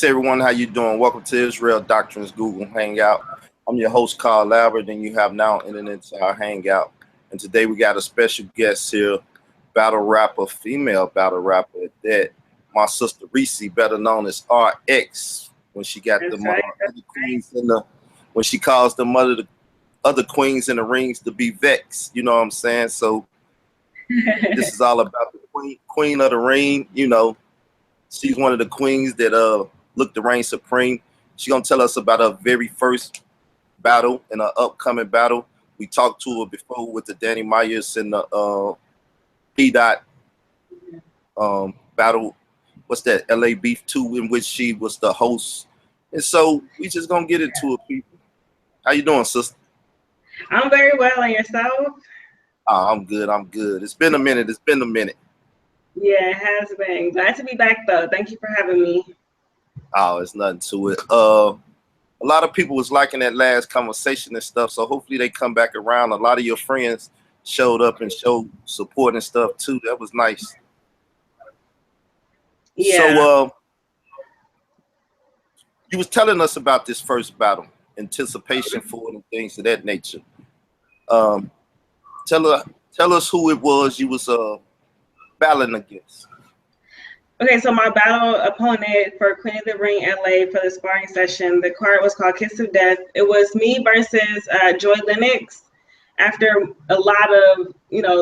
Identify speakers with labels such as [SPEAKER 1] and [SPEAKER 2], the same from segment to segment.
[SPEAKER 1] Hey everyone, how you doing? Welcome to Israel Doctrines Google Hangout. I'm your host, Carl Lambert, and you have now entered into our Hangout. And today we got a special guest here, battle rapper, female battle rapper at that. My sister Reese, better known as RX, when she got
[SPEAKER 2] That's
[SPEAKER 1] the
[SPEAKER 2] right.
[SPEAKER 1] other queens in the, when she calls the other queens in the rings to be vexed. You know what I'm saying? So this is all about the queen of the ring. You know, she's one of the queens that look to reign supreme. She's gonna tell us about her very first battle and her upcoming battle. We talked to her before with the Danny Myers and the P Dot battle. What's that? LA Beef 2, in which she was the host. And so we just gonna get into it, people. How you doing, sister?
[SPEAKER 2] I'm very well, and yourself?
[SPEAKER 1] I'm good. I'm good. It's been a minute.
[SPEAKER 2] Yeah, it has been. Glad to be back, though. Thank you for having me.
[SPEAKER 1] Oh, it's nothing to it. A lot of people was liking that last conversation and stuff, so hopefully they come back around. A lot of your friends showed up and showed support and stuff too. That was nice.
[SPEAKER 2] Yeah.
[SPEAKER 1] So you was telling us about this first battle, anticipation for it and things of that nature. Tell us who it was you was battling against.
[SPEAKER 2] Okay, so my battle opponent for Queen of the Ring LA for the sparring session, the card was called Kiss of Death. It was me versus Joy Lennox. After a lot of,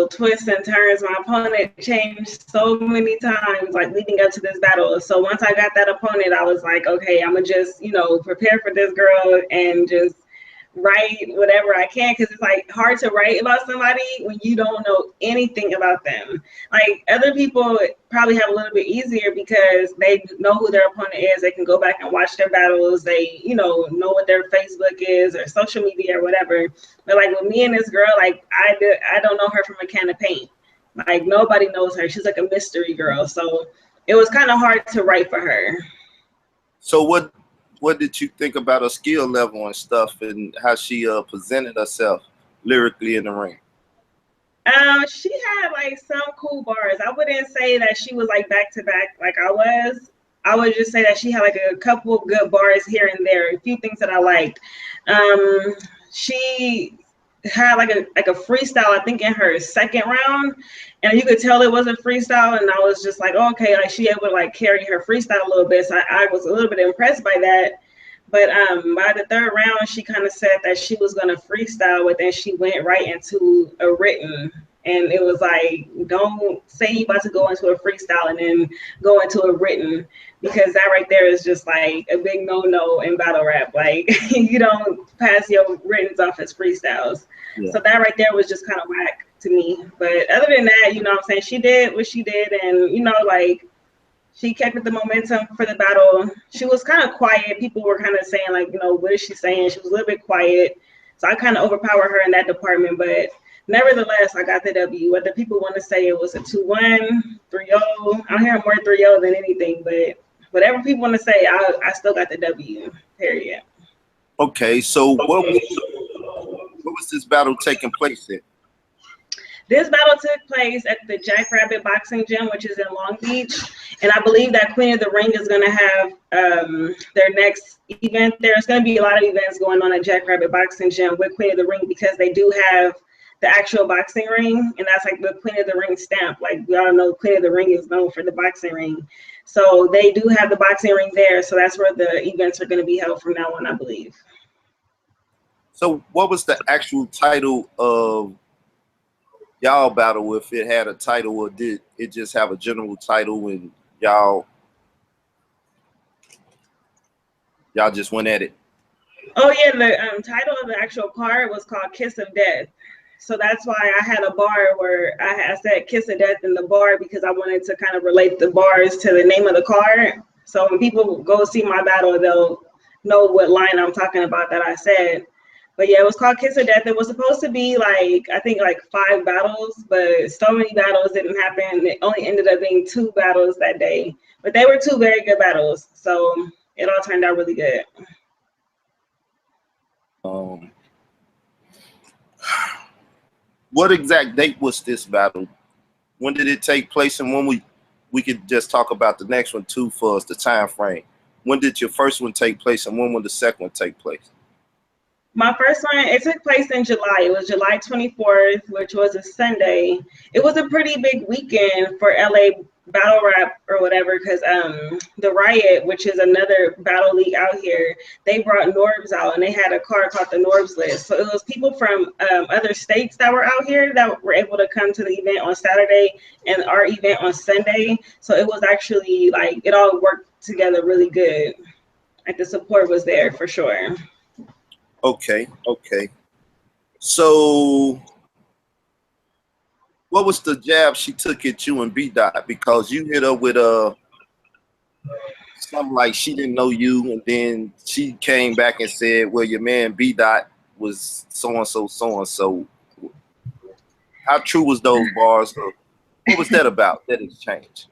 [SPEAKER 2] twists and turns, my opponent changed so many times, like leading up to this battle. So once I got that opponent, I was like, okay, I'm gonna just, prepare for this girl and just write whatever I can, because it's like hard to write about somebody when you don't know anything about them. Like other people probably have a little bit easier because they know who their opponent is. They can go back and watch their battles. They, know what their Facebook is or social media or whatever. But like with me and this girl, like I don't know her from a can of paint. Like nobody knows her. She's like a mystery girl. So it was kind of hard to write for her.
[SPEAKER 1] So what did you think about her skill level and stuff, and how she presented herself lyrically in the ring?
[SPEAKER 2] She had like some cool bars. I wouldn't say that she was like back to back like I was. I would just say that she had like a couple good bars here and there, a few things that I liked. She had like a freestyle, I think, in her second round, and you could tell it was a freestyle, and I was just like, oh, okay, like she able to like carry her freestyle a little bit. So I was a little bit impressed by that. But by the third round, she kind of said that she was going to freestyle, but then she went right into a written. And it was like, don't say you about to go into a freestyle and then go into a written, because that right there is just like a big no-no in battle rap. Like you don't pass your writtens off as freestyles. Yeah. So that right there was just kind of whack to me. But other than that, what I'm saying, she did what she did, and like, she kept the momentum for the battle. She was kind of quiet. People were kind of saying, like, what is she saying? She was a little bit quiet. So I kind of overpowered her in that department. But nevertheless, I got the W. Whether people want to say it was a 2-1, 3-0, I'm hearing more 3-0 than anything. But whatever people want to say, I still got the W, period.
[SPEAKER 1] Okay, so what was this battle taking place in?
[SPEAKER 2] This battle took place at the Jackrabbit Boxing Gym, which is in Long Beach. And I believe that Queen of the Ring is going to have their next event. There's going to be a lot of events going on at Jackrabbit Boxing Gym with Queen of the Ring, because they do have the actual boxing ring. And that's like the Queen of the Ring stamp. Like we all know, Queen of the Ring is known for the boxing ring. So they do have the boxing ring there. So that's where the events are going to be held from now on, I believe.
[SPEAKER 1] So what was the actual title of y'all battle, if it had a title, or did it just have a general title and y'all just went at it?
[SPEAKER 2] Oh yeah, the title of the actual card was called Kiss of Death. So that's why I had a bar where I said Kiss of Death in the bar, because I wanted to kind of relate the bars to the name of the card. So when people go see my battle, they'll know what line I'm talking about that I said. But yeah, it was called Kiss of Death. It was supposed to be like, I think like 5 battles, but so many battles didn't happen. It only ended up being 2 battles that day. But they were 2 very good battles. So it all turned out really good.
[SPEAKER 1] What exact date was this battle? When did it take place? And when we could just talk about the next one too, for us, the time frame. when did your first one take place, and when will the second one take place?
[SPEAKER 2] My first one, it took place in July. It was July 24th, which was a Sunday. It was a pretty big weekend for LA Battle Rap or whatever, because the Riot, which is another battle league out here, they brought Norbs out, and they had a card called the Norbs list. So it was people from other states that were out here that were able to come to the event on Saturday and our event on Sunday. So it was actually like, it all worked together really good. Like the support was there for sure.
[SPEAKER 1] Okay. So what was the jab she took at you and B Dot? Because you hit her with something like she didn't know you, and then she came back and said, well, your man B Dot was so-and-so, so-and-so. How true was those bars? What was that about, that exchange?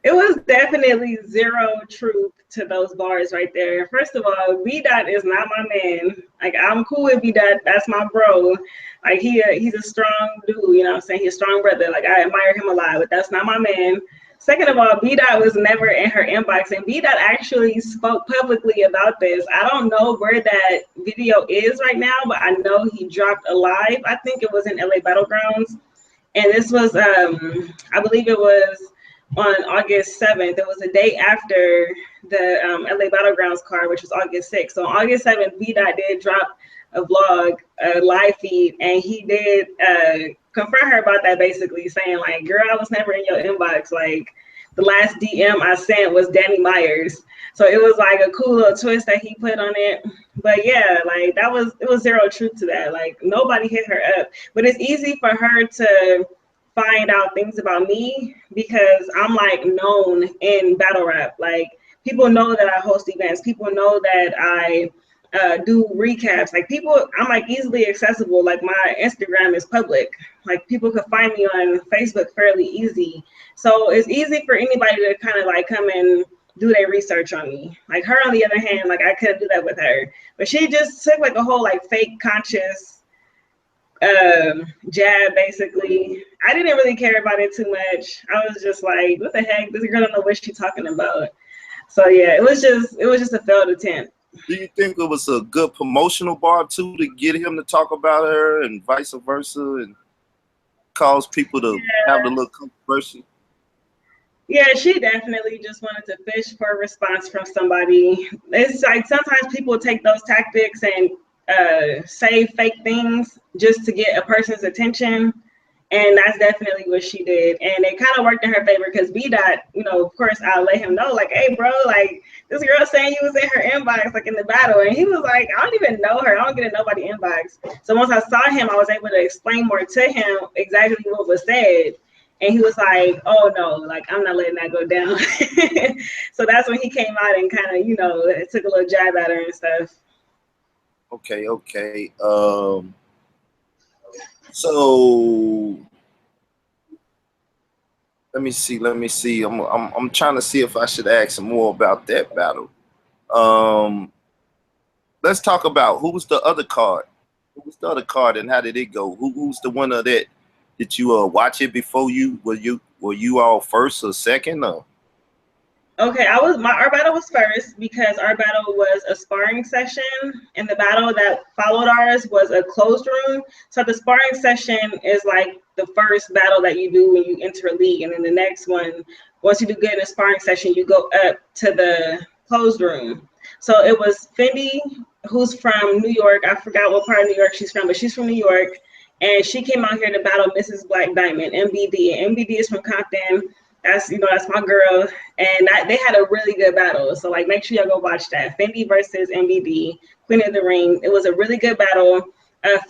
[SPEAKER 2] It was definitely zero truth to those bars right there. First of all, B Dot is not my man. Like, I'm cool with B Dot. That's my bro. Like, he's a strong dude, you know what I'm saying? He's a strong brother. Like, I admire him a lot, but that's not my man. Second of all, B Dot was never in her inbox, and B Dot actually spoke publicly about this. I don't know where that video is right now, but I know he dropped a live. I think it was in LA Battlegrounds. And this was, I believe it was on August 7th. It was the day after the LA Battlegrounds card, which was August 6th. So on August 7th, B Dot did drop a vlog, a live feed, and he did confront her about that, basically saying like, girl, I was never in your inbox. Like, the last DM I sent was Danny Myers. So it was like a cool little twist that he put on it. But yeah, like it was zero truth to that. Like, nobody hit her up, but it's easy for her to find out things about me because I'm like known in battle rap. Like, people know that I host events. People know that I do recaps. Like, people, I'm like easily accessible. Like, my Instagram is public. Like, people could find me on Facebook fairly easy. So it's easy for anybody to kind of like come and do their research on me. Like, her, on the other hand, like, I couldn't do that with her. But she just took like a whole like fake conscious jab, basically. I didn't really care about it too much. I was just like, what the heck? This girl don't know what she's talking about. So yeah, it was just a failed attempt.
[SPEAKER 1] Do you think it was a good promotional bar too to get him to talk about her and vice versa and cause people to have a little controversy?
[SPEAKER 2] Yeah, she definitely just wanted to fish for a response from somebody. It's like sometimes people take those tactics and say fake things just to get a person's attention. And that's definitely what she did. And it kind of worked in her favor because B Dot, you know, of course, I'll let him know, like, hey, bro, like, this girl saying you was in her inbox, like, in the battle. And he was like, I don't even know her. I don't get in nobody's inbox. So once I saw him, I was able to explain more to him exactly what was said. And he was like, oh, no, like, I'm not letting that go down. So that's when he came out and kind of, you know, took a little jab at her and stuff.
[SPEAKER 1] Okay. So let me see. I'm trying to see if I should ask some more about that battle. Let's talk about who was the other card. Who was the other card and how did it go? Who's the winner that? Did you watch it before you? Were you all first or second? Or?
[SPEAKER 2] Okay, our battle was first because our battle was a sparring session, and the battle that followed ours was a closed room. So the sparring session is like the first battle that you do when you enter a league, and then the next one, once you do good in a sparring session, you go up to the closed room. So it was Fendi, who's from New York. I forgot what part of New York she's from, but she's from New York. And she came out here to battle Mrs. Black Diamond, MBD. And MBD is from Compton. That's my girl. And they had a really good battle. So like, make sure y'all go watch that. Fendi versus MBD, Queen of the Ring. It was a really good battle.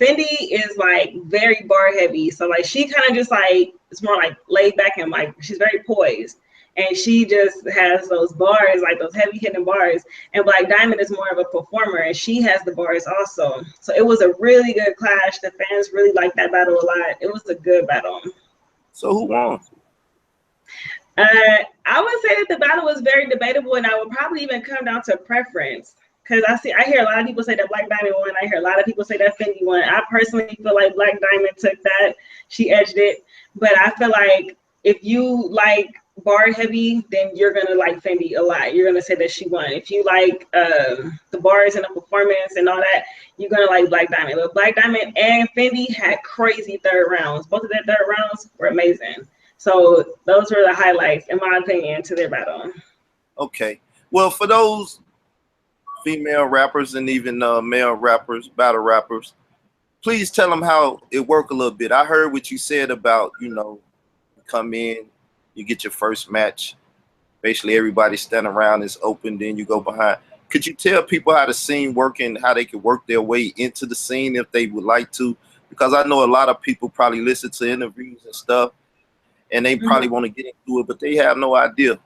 [SPEAKER 2] Fendi is like very bar heavy. So like, she kind of just like, it's more like laid back and like, she's very poised. And she just has those bars, like those heavy hitting bars. And Black Diamond is more of a performer, and she has the bars also. So it was a really good clash. The fans really liked that battle a lot. It was a good battle.
[SPEAKER 1] So who won?
[SPEAKER 2] I would say that the battle was very debatable, and I would probably even come down to preference. Because I hear a lot of people say that Black Diamond won. I hear a lot of people say that Fendi won. I personally feel like Black Diamond took that. She edged it. But I feel like if you like bar heavy, then you're gonna like Fendi a lot. You're gonna say that she won. If you like the bars and the performance and all that, you're gonna like Black Diamond. But Black Diamond and Fendi had crazy third rounds. Both of their third rounds were amazing. So those were the highlights, in my opinion, to their battle.
[SPEAKER 1] Okay. Well, for those female rappers and even male rappers, battle rappers, please tell them how it worked a little bit. I heard what you said about, you know, you come in, you get your first match. Basically, everybody standing around is open, then you go behind. Could you tell people how the scene work and how they could work their way into the scene if they would like to? Because I know a lot of people probably listen to interviews and stuff, and they probably want to get into it, but they have no idea.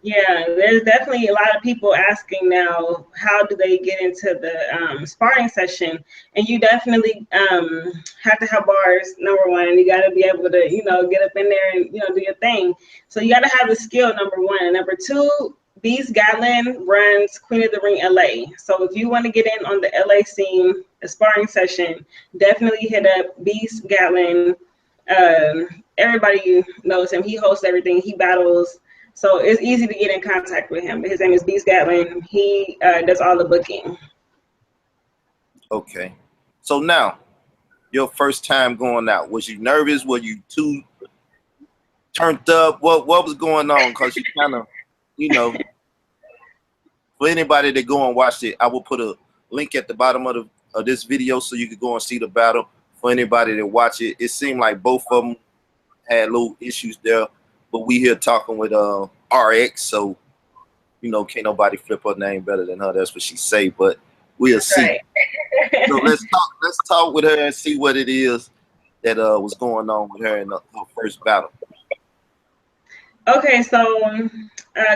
[SPEAKER 2] Yeah, there's definitely a lot of people asking now, how do they get into the sparring session? And you definitely have to have bars, number one. You got to be able to, you know, get up in there and, you know, do your thing. So you got to have the skill, number one. And number two, Beast Gatlin runs Queen of the Ring LA. So if you want to get in on the LA scene, a sparring session, definitely hit up Beast Gatlin. Everybody knows him. He hosts everything. He battles. So it's easy to get in contact with him. His name is Beast Gatlin. He does all the booking.
[SPEAKER 1] Okay. So now, your first time going out, was you nervous? Were you too turned up? What was going on? Because you kind of, you know, for anybody that go and watch it, I will put a link at the bottom of this video so you can go and see the battle. For anybody that watch it, it seemed like both of them had little issues there. But we here talking with RX, so you know, can't nobody flip her name better than her. That's what she say. But we'll see. Right. So let's talk with her and see what it is that was going on with her in her first battle.
[SPEAKER 2] Okay, so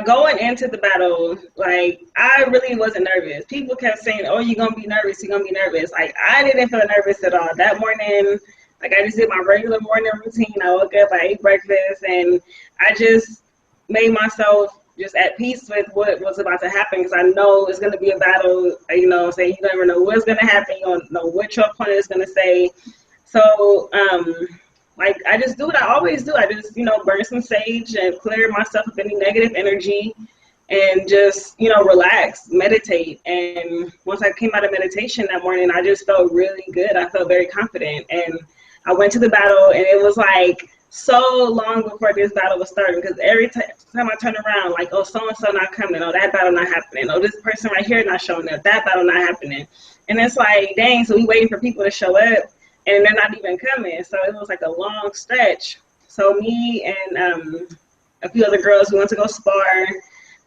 [SPEAKER 2] going into the battle, like I really wasn't nervous. People kept saying, "Oh, you're gonna be nervous. You're gonna be nervous." Like I didn't feel nervous at all that morning. Like I just did my regular morning routine. I woke up, I ate breakfast, and I just made myself just at peace with what was about to happen, because I know it's going to be a battle. You know, say you never know what's going to happen. You don't know what your opponent is going to say. So, like I just do what I always do. I just, you know, burn some sage and clear myself of any negative energy, and just, you know, relax, meditate. And once I came out of meditation that morning, I just felt really good. I felt very confident, and I went to the battle, and it was like so long before this battle was starting, because every time I turn around, like, oh, so-and-so not coming, oh, that battle not happening, oh, this person right here not showing up, that battle not happening. And it's like, dang, so we waiting for people to show up, and they're not even coming. So it was like a long stretch. So me and a few other girls, we went to go spar.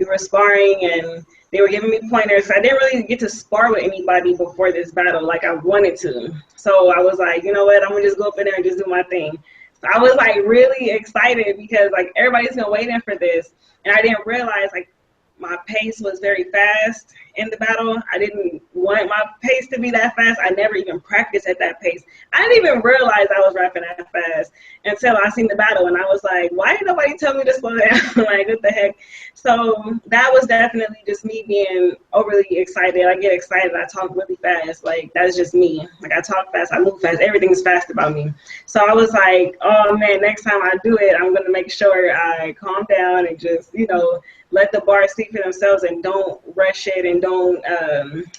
[SPEAKER 2] We were sparring, and they were giving me pointers. I didn't really get to spar with anybody before this battle like I wanted to. So I was like, you know what, I'm gonna just go up in there and just do my thing. So I was like really excited, because like everybody's been waiting for this, and I didn't realize like my pace was very fast in the battle. I didn't want my pace to be that fast. I never even practiced at that pace. I didn't even realize I was rapping that fast until I seen the battle, and I was like, why didn't nobody tell me to slow down? Like, what the heck? So that was definitely just me being overly excited. I get excited, I talk really fast. Like, that's just me. Like, I talk fast, I move fast, everything's fast about me. So I was like, oh man, next time I do it, I'm gonna make sure I calm down and just, you know, let the bars speak for themselves, and don't rush it, and don't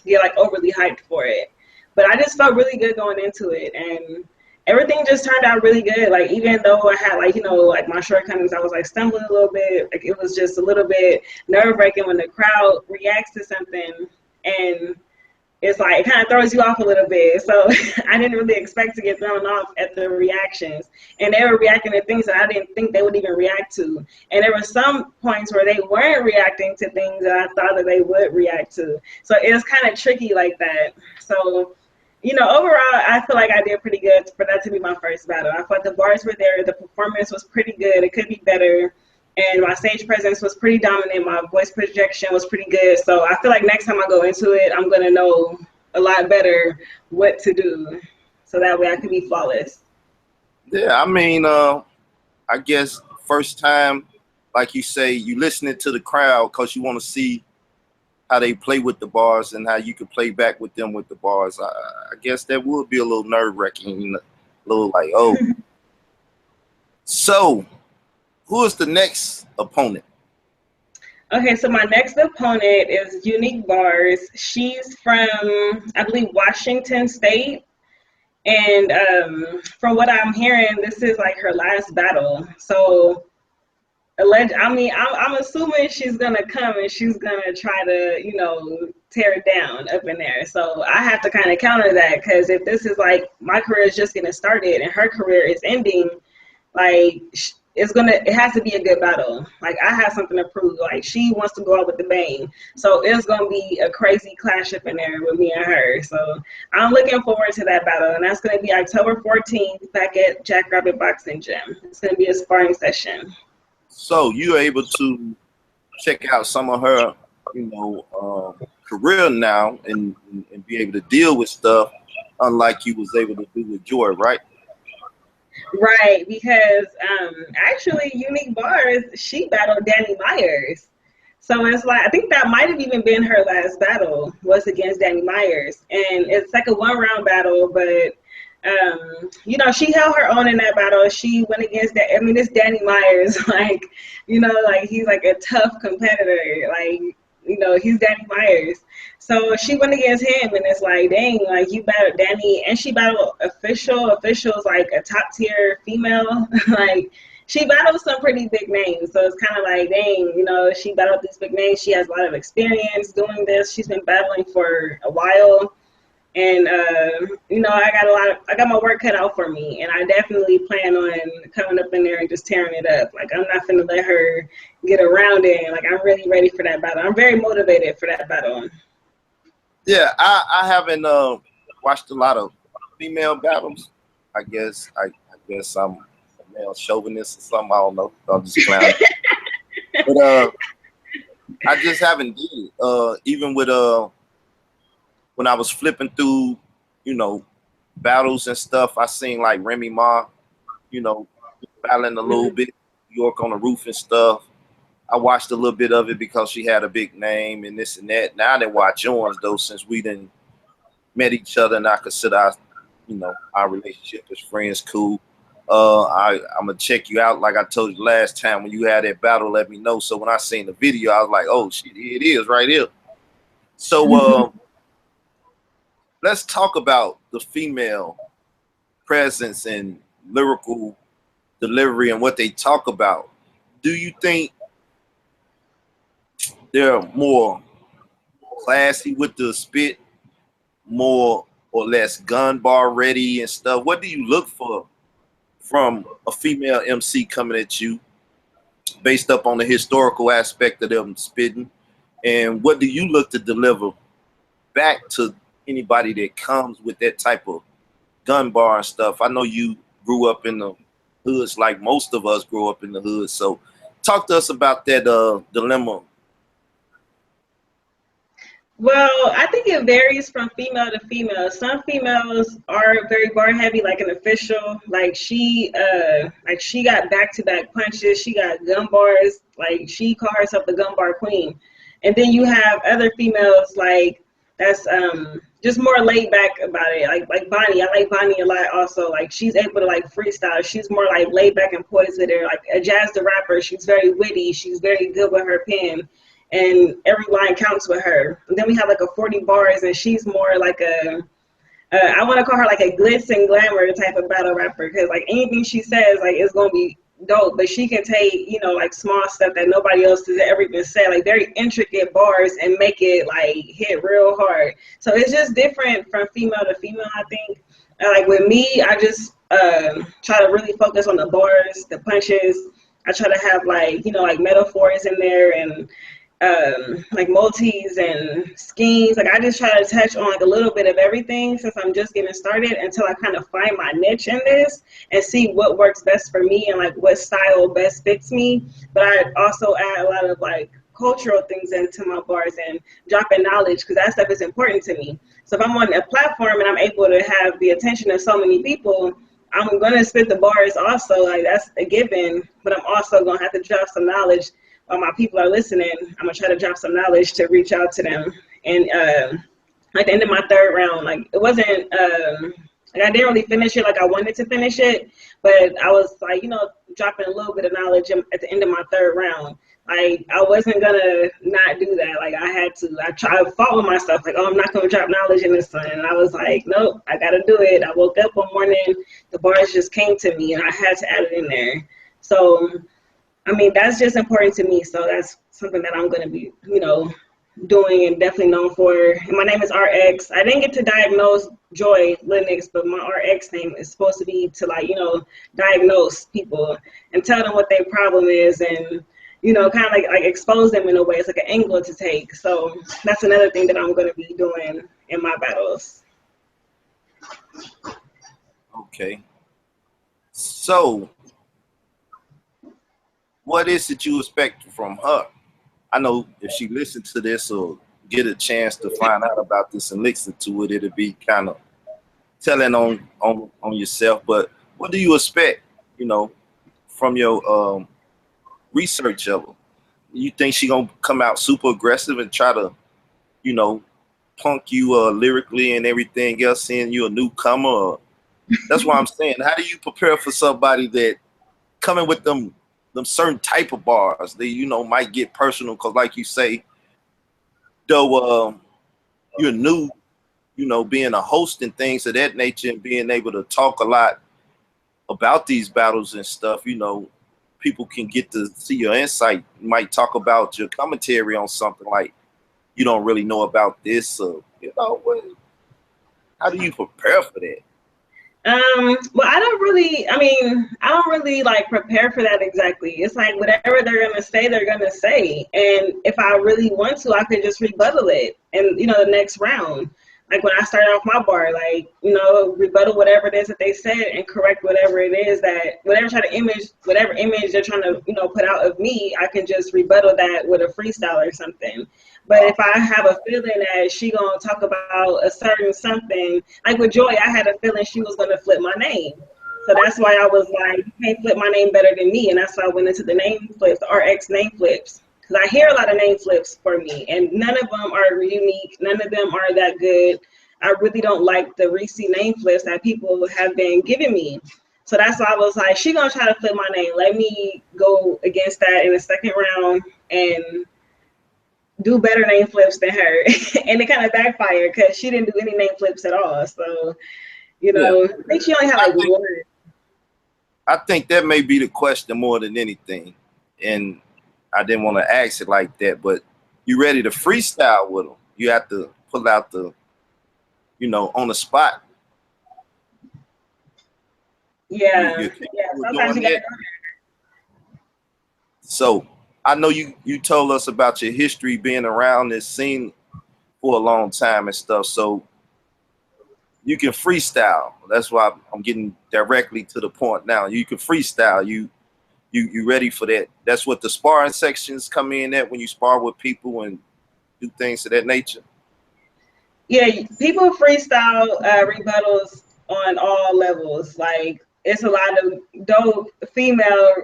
[SPEAKER 2] get like overly hyped for it. But I just felt really good going into it, and everything just turned out really good. Like, even though I had like, you know, like my shortcomings, I was like stumbling a little bit. Like, it was just a little bit nerve-wracking when the crowd reacts to something, and it's like, it kind of throws you off a little bit. So I didn't really expect to get thrown off at the reactions. And they were reacting to things that I didn't think they would even react to. And there were some points where they weren't reacting to things that I thought that they would react to. So it was kind of tricky like that. So, you know, overall, I feel like I did pretty good for that to be my first battle. I thought the bars were there. The performance was pretty good. It could be better. And my stage presence was pretty dominant. My voice projection was pretty good. So I feel like next time I go into it, I'm going to know a lot better what to do, so that way I can be flawless.
[SPEAKER 1] Yeah, I mean, I guess first time, like you say, you listening to the crowd because you want to see how they play with the bars and how you can play back with them with the bars. I guess that would be a little nerve-wracking, a little like, oh. So who is the next opponent?
[SPEAKER 2] Okay, so my next opponent is Unique Bars. She's from, I believe, Washington State. And from what I'm hearing, this is like her last battle. So, I'm assuming she's gonna come and she's gonna try to, you know, tear it down up in there. So I have to kind of counter that, because if this is like my career is just getting started and her career is ending, like it has to be a good battle. Like, I have something to prove. Like, she wants to go out with the bang, so it's gonna be a crazy clash up in there with me and her. So I'm looking forward to that battle, and that's gonna be October 14th back at Jackrabbit Boxing Gym. It's gonna be a sparring session.
[SPEAKER 1] So you're able to check out some of her, you know, career now and be able to deal with stuff, unlike you was able to do with Joy, right?
[SPEAKER 2] Right, because actually Unique Bars, she battled Danny Myers. So it's like, I think that might have even been her last battle, was against Danny Myers. And it's like a 1-round battle, but you know, she held her own in that battle. She went against that. I mean, it's Danny Myers, like, you know, like, he's like a tough competitor. Like, you know, he's Danny Myers. So she went against him, and it's like, dang, like, you battled Danny, and she battled officials, like a top tier female. Like, she battled some pretty big names. So it's kind of like, dang, you know, she battled these big names. She has a lot of experience doing this. She's been battling for a while. And, you know, I got my work cut out for me, and I definitely plan on coming up in there and just tearing it up. Like, I'm not gonna let her get around it. Like, I'm really ready for that battle. I'm very motivated for that battle.
[SPEAKER 1] Yeah, I haven't watched a lot of female battles. I guess I'm a male chauvinist or something. I don't know. I'm just clowning. But I just haven't did it. Even with when I was flipping through, you know, battles and stuff, I seen like Remy Ma, you know, battling a little bit, New York on the Roof and stuff. I watched a little bit of it because she had a big name and this and that. Now I didn't watch yours though, since we didn't met each other, and I consider our, you know, our relationship as friends cool. I'm gonna check you out, like I told you last time when you had that battle. Let me know. So when I seen the video, I was like, oh shit, here it is right here. So let's talk about the female presence and lyrical delivery and what they talk about. Do you think they're more classy with the spit, more or less gun bar ready and stuff? What do you look for from a female MC coming at you based up on the historical aspect of them spitting? And what do you look to deliver back to anybody that comes with that type of gun bar and stuff? I know you grew up in the hoods like most of us grew up in the hood. So talk to us about that dilemma.
[SPEAKER 2] Well, I think it varies from female to female. Some females are very bar heavy, like an official. Like, she got back-to-back punches. She got gun bars. Like, she called herself the gun bar queen. And then you have other females like that's just more laid back about it. Like Bonnie. I like Bonnie a lot also. Like, she's able to like freestyle. She's more like laid back and poised with her. Like a Jazz the Rapper, she's very witty. She's very good with her pen, and every line counts with her. And then we have like a 40 bars, and she's more like I want to call her like a glitz and glamour type of battle rapper, because like anything she says, like, it's gonna be dope. But she can take, you know, like small stuff that nobody else has ever even said, like very intricate bars, and make it like hit real hard. So it's just different from female to female, I think. Like with me, I just try to really focus on the bars, the punches. I try to have like, you know, like metaphors in there, and like multis and schemes. Like, I just try to touch on like a little bit of everything, since I'm just getting started, until I kind of find my niche in this and see what works best for me and like what style best fits me. But I also add a lot of like cultural things into my bars and dropping knowledge, because that stuff is important to me. So if I'm on a platform and I'm able to have the attention of so many people, I'm gonna spit the bars also. Like, that's a given. But I'm also gonna have to drop some knowledge. While my people are listening, I'm gonna try to drop some knowledge to reach out to them. And at the end of my third round, like, it wasn't Like I didn't really finish it like I wanted to finish it, but I was like, you know, dropping a little bit of knowledge at the end of my third round. Like I wasn't gonna not do that. Like I had to. I fought with myself. Like, oh, I'm not gonna drop knowledge in this one. And I was like, nope, I gotta do it. I woke up one morning, the bars just came to me, and I had to add it in there. So, I mean, that's just important to me. So that's something that I'm gonna be, you know, doing and definitely known for. And my name is RX. I didn't get to diagnose Joy Linux, but my RX name is supposed to be to, like, you know, diagnose people and tell them what their problem is, and you know, kind of like expose them in a way. It's like an angle to take. So that's another thing that I'm going to be doing in my battles.
[SPEAKER 1] Okay. So what is it you expect from her? I know if she listens to this or get a chance to find out about this and listen to it, it'll be kind of telling on yourself. But what do you expect, you know, from your research of her? You think she gonna come out super aggressive and try to, you know, punk you lyrically and everything else, seeing you a newcomer? That's what I'm saying. How do you prepare for somebody that coming with them certain type of bars? They, you know, might get personal because, like you say, though you're new, you know, being a host and things of that nature and being able to talk a lot about these battles and stuff, you know, people can get to see your insight. You might talk about your commentary on something like you don't really know about this, or you know, how do you prepare for that?
[SPEAKER 2] Well, I don't really like prepare for that exactly. It's like whatever they're gonna say, they're gonna say. And if I really want to, I could just rebuttal it and, you know, the next round. Like when I started off my bar, like, you know, rebuttal whatever it is that they said and correct whatever it is that, whatever image they're trying to, you know, put out of me, I can just rebuttal that with a freestyle or something. But if I have a feeling that she gonna talk about a certain something, like with Joy, I had a feeling she was gonna flip my name. So that's why I was like, you can't flip my name better than me. And that's why I went into the name flips, the RX name flips. Because I hear a lot of name flips for me, and none of them are unique. None of them are that good. I really don't like the Reese name flips that people have been giving me. So that's why I was like, she gonna try to flip my name. Let me go against that in the second round and do better name flips than her. And it kind of backfired because she didn't do any name flips at all. So, you know, yeah. I think she only had like one.
[SPEAKER 1] I think that may be the question more than anything. And I didn't want to ask it like that, but you ready to freestyle with them? You have to pull out the, you know, on the spot.
[SPEAKER 2] Yeah. Sometimes you gotta go
[SPEAKER 1] there. So I know you told us about your history being around this scene for a long time and stuff. So you can freestyle. That's why I'm getting directly to the point now. You can freestyle. You ready for that? That's what the sparring sections come in at, when you spar with people and do things of that nature.
[SPEAKER 2] Yeah, people freestyle rebuttals on all levels. Like, it's a lot of dope female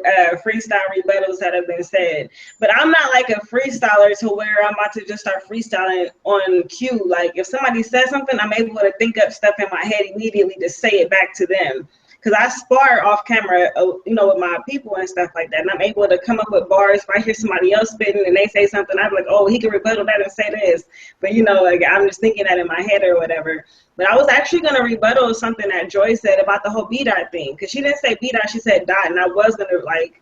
[SPEAKER 2] freestyle rebuttals that have been said. But I'm not like a freestyler to where I'm about to just start freestyling on cue. Like, if somebody says something, I'm able to think up stuff in my head immediately to say it back to them. Because I spar off camera, you know, with my people and stuff like that. And I'm able to come up with bars. If I hear somebody else spitting and they say something, I'm like, oh, he can rebuttal that and say this. But, you know, like, I'm just thinking that in my head or whatever. But I was actually going to rebuttal something that Joy said about the whole B-Dot thing. Because she didn't say B-Dot, she said dot. And I was going to, like,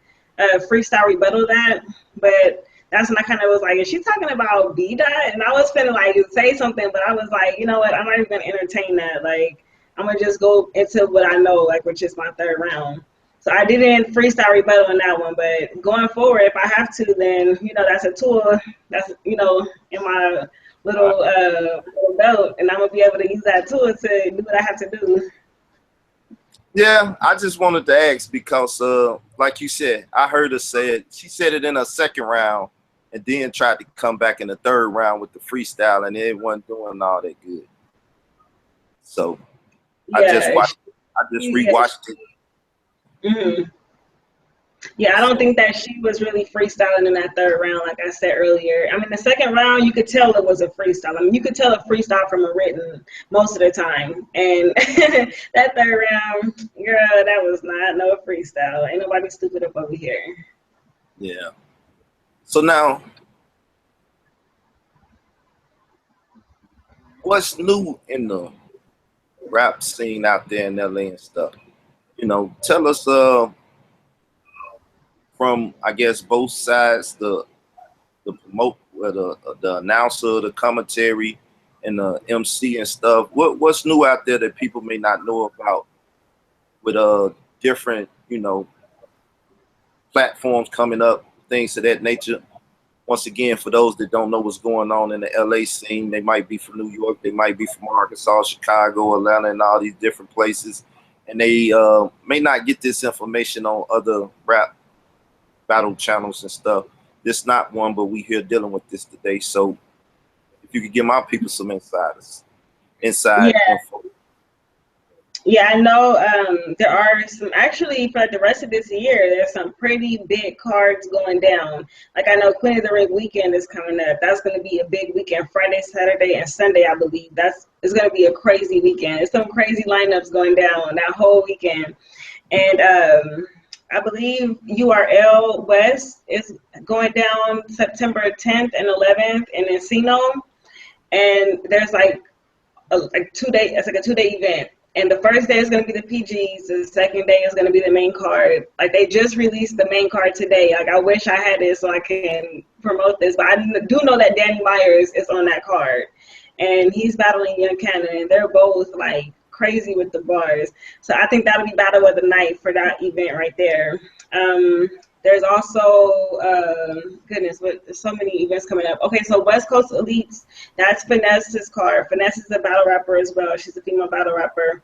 [SPEAKER 2] freestyle rebuttal that. But that's when I kind of was like, is she talking about B-Dot? And I was finna, like, say something. But I was like, you know what, I'm not even going to entertain that. Like, I'm gonna just go into what I know, like, which is my third round. So I didn't freestyle rebuttal on that one, but going forward, if I have to, then, you know, that's a tool that's, you know, in my little belt, and I'm gonna be able to use that tool to do what I have to do.
[SPEAKER 1] Yeah, I just wanted to ask because, like you said, I heard her say it. She said it in her second round, and then tried to come back in the third round with the freestyle, and it wasn't doing all that good. So. Yeah, I just rewatched it.
[SPEAKER 2] Mm-hmm. Yeah, I don't think that she was really freestyling in that third round, like I said earlier. I mean, the second round, you could tell it was a freestyle. I mean, you could tell a freestyle from a written most of the time. And that third round, girl, that was not no freestyle. Ain't nobody stupid up over here.
[SPEAKER 1] Yeah. So now, what's new in the rap scene out there in LA and stuff? You know, tell us from I guess both sides, the promote the announcer, the commentary, and the MC and stuff. What's new out there that people may not know about with different, you know, platforms coming up, things of that nature. Once again, for those that don't know what's going on in the LA scene, they might be from New York, they might be from Arkansas, Chicago, Atlanta, and all these different places, and they may not get this information on other rap battle channels and stuff. This not one, but we here dealing with this today. So if you could give my people some inside info.
[SPEAKER 2] Yeah, I know there are some, actually for the rest of this year, there's some pretty big cards going down. Like I know Queen of the Ring weekend is coming up. That's going to be a big weekend, Friday, Saturday, and Sunday, I believe. It's going to be a crazy weekend. There's some crazy lineups going down that whole weekend. And I believe URL West is going down September 10th and 11th in Encino. And there's like a 2-day, it's like a 2-day event. And the first day is going to be the PGs. The second day is going to be the main card. Like they just released the main card today. Like I wish I had it so I can promote this. But I do know that Danny Myers is on that card. And he's battling Young Cannon. And they're both like crazy with the bars. So I think that'll be battle of the night for that event right there. There's also, goodness, there's so many events coming up. Okay, so West Coast Elites, that's Finesse's card. Finesse is a battle rapper as well. She's a female battle rapper.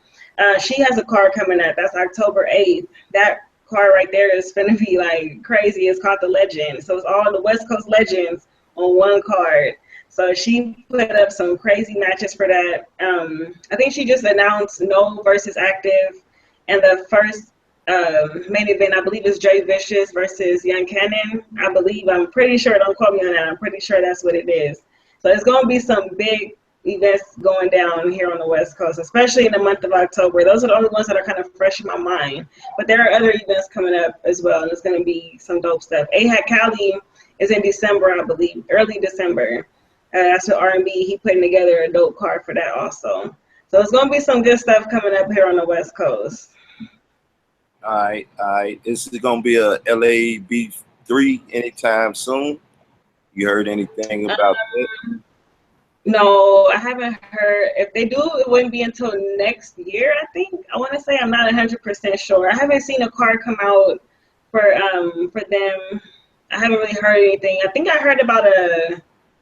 [SPEAKER 2] She has a card coming up. That's October 8th. That card right there is going to be like crazy. It's called The Legend. So it's all the West Coast legends on one card. So she put up some crazy matches for that. I think she just announced No versus Active, and the first main event, I believe, is Jay Vicious versus Young Cannon. I'm pretty sure, don't quote me on that, I'm pretty sure that's what it is. So it's going to be some big events going down here on the West Coast, especially in the month of October. Those are the only ones that are kind of fresh in my mind. But there are other events coming up as well, and it's going to be some dope stuff. AHAT Cali is in December, I believe, early December. That's what R&B. He putting together a dope card for that also. So it's going to be some good stuff coming up here on the West Coast.
[SPEAKER 1] All right. Is it gonna be a LAB3 anytime soon? You heard anything about that?
[SPEAKER 2] No, I haven't heard. If they do, it wouldn't be until next year, I think. I want to say, I'm not 100% sure. I haven't seen a card come out for them. I haven't really heard anything. I think I heard about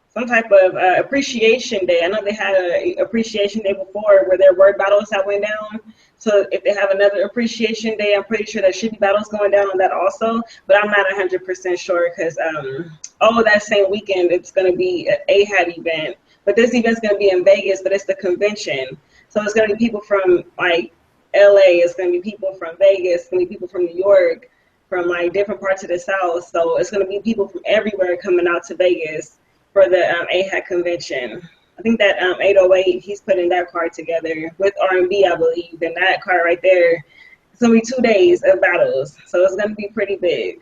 [SPEAKER 2] some type of appreciation day. I know they had a appreciation day before where there were battles that went down. So if they have another appreciation day, I'm pretty sure there should be battles going down on that also. But I'm not 100% sure because that same weekend it's going to be an AHAT event. But this event's going to be in Vegas, but it's the convention. So it's going to be people from like LA. It's going to be people from Vegas. It's going to be people from New York, from like different parts of the South. So it's going to be people from everywhere coming out to Vegas for the AHAT convention. I think that 808, he's putting that card together with R&B, I believe. And that card right there, it's going to be 2 days of battles. So it's going to be pretty big.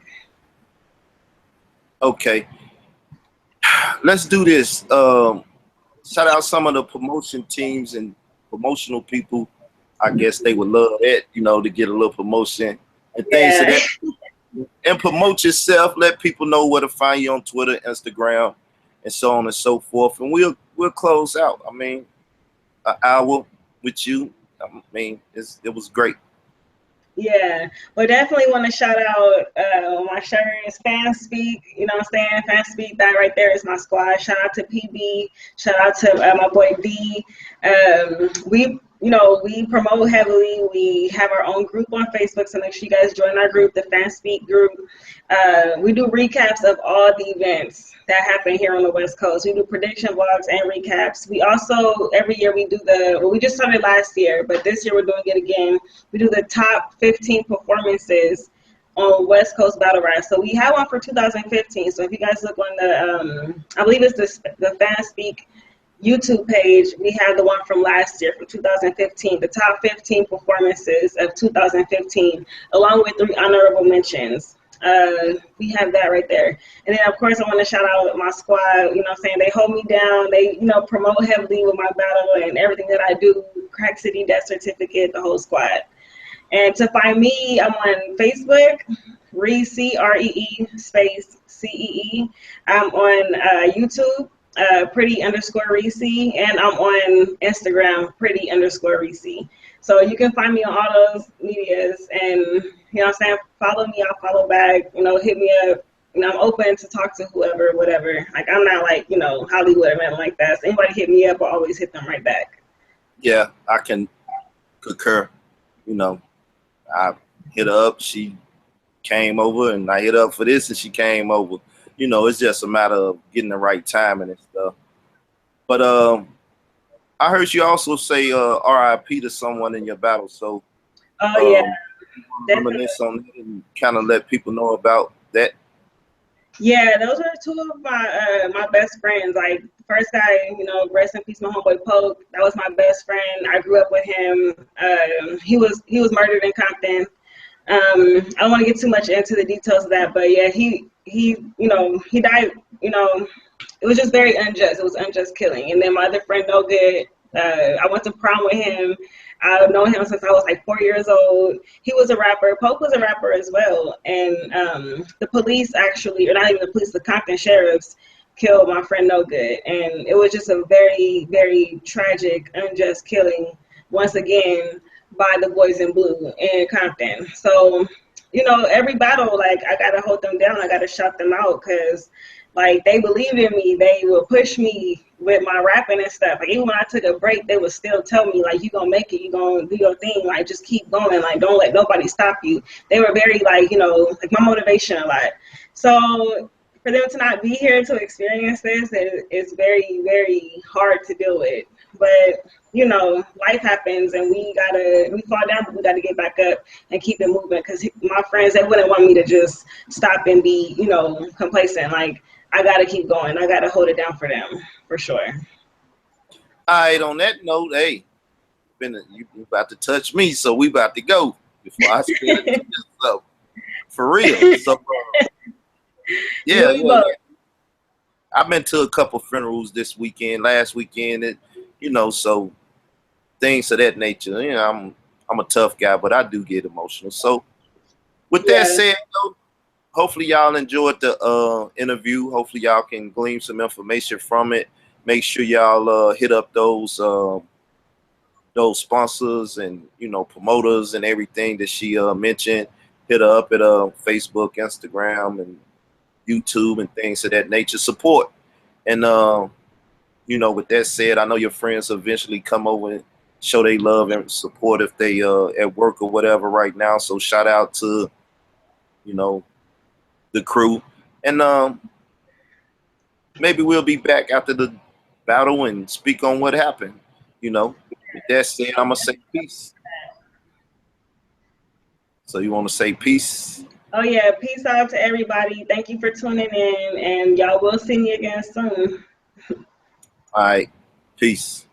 [SPEAKER 1] Okay. Let's do this. Shout out some of the promotion teams and promotional people. I guess they would love that, to get a little promotion and things of that. And promote yourself. Let people know where to find you on Twitter, Instagram, and so on and so forth. And we'll close out. I mean, an hour with you. I mean, it was great.
[SPEAKER 2] Yeah, but definitely want to shout out my shirt is FanSpeak. You know what I'm saying? FanSpeak, that right there is my squad. Shout out to PB. Shout out to my boy D. We promote heavily. We have our own group on Facebook, so make sure you guys join our group, the FanSpeak group. We do recaps of all the events that happen here on the West Coast. We do prediction vlogs and recaps. We also, every year we do we just started last year, but this year we're doing it again. We do the top 15 performances on West Coast Battle Rap. So we have one for 2015. So if you guys look on the, I believe it's the FanSpeak YouTube page, we have the one from last year, from 2015, the top 15 performances of 2015, along with 3 honorable mentions. We have that right there. And then, of course, I want to shout out my squad. You know what I'm saying? They hold me down. They, you know, promote heavily with my battle and everything that I do. Crack City Death Certificate, the whole squad. And to find me, I'm on Facebook, Reese, R-E-E, space C-E-E. I'm on YouTube, Pretty_Reese, and I'm on Instagram, Pretty_Reese. So you can find me on all those medias, and you know what I'm saying, follow me, I'll follow back, you know, hit me up. You know, I'm open to talk to whoever, whatever. Like, I'm not like, you know, Hollywood or nothing like that. So anybody hit me up, I'll always hit them right back.
[SPEAKER 1] Yeah, I can concur. You know, I hit her up, she came over, and I hit her up for this, and she came over. You know, it's just a matter of getting the right timing and stuff. But I heard you also say RIP to someone in your battle. So
[SPEAKER 2] Yeah,
[SPEAKER 1] reminisce on that and kind of let people know about that.
[SPEAKER 2] Yeah, those are 2 of my best friends. Like, first guy, you know, rest in peace, my homeboy Poke. That was my best friend. I grew up with him. He was murdered in Compton. I don't want to get too much into the details of that, but yeah, he you know, he died. You know, it was just very unjust. It was unjust killing. And then my other friend, No Good, I went to prom with him. I've known him since I was like 4 years old. He was a rapper. Pope was a rapper as well. And the police actually, or not even the police, the Compton sheriffs killed my friend No Good. And it was just a very, very tragic, unjust killing once again by the Boys in Blue in Compton. So, you know, every battle, like, I got to hold them down. I got to shout them out because, like, they believed in me. They would push me with my rapping and stuff. Like, even when I took a break, they would still tell me, like, you gonna make it, you gonna do your thing, like, just keep going, like, don't let nobody stop you. They were very, like, you know, like, my motivation a lot. So for them to not be here to experience this is very, very hard to deal with. But, you know, life happens, and we fall down, but we gotta get back up and keep it moving. Because my friends, they wouldn't want me to just stop and be, you know, complacent. Like, I gotta keep going. I gotta hold it down for them, for sure.
[SPEAKER 1] All right, on that note, hey, you about to touch me, so we about to go before I spin it. So, for real. So, yeah. I've been to a couple funerals this weekend, last weekend, you know, so things of that nature. You know, I'm a tough guy, but I do get emotional. So, with that said, though, hopefully y'all enjoyed the interview. Hopefully y'all can glean some information from it. Make sure y'all hit up those sponsors and, you know, promoters and everything that she mentioned. Hit her up at Facebook, Instagram, and YouTube and things of that nature. Support. And you know, with that said, I know your friends will eventually come over and show they love and support if they at work or whatever right now. So shout out to, you know, the crew. And maybe we'll be back after the battle and speak on what happened. You know, with that said, I'm gonna say peace. So you want to say peace?
[SPEAKER 2] Oh yeah, peace out to everybody. Thank you for tuning in, and y'all will see me again soon.
[SPEAKER 1] All right, peace.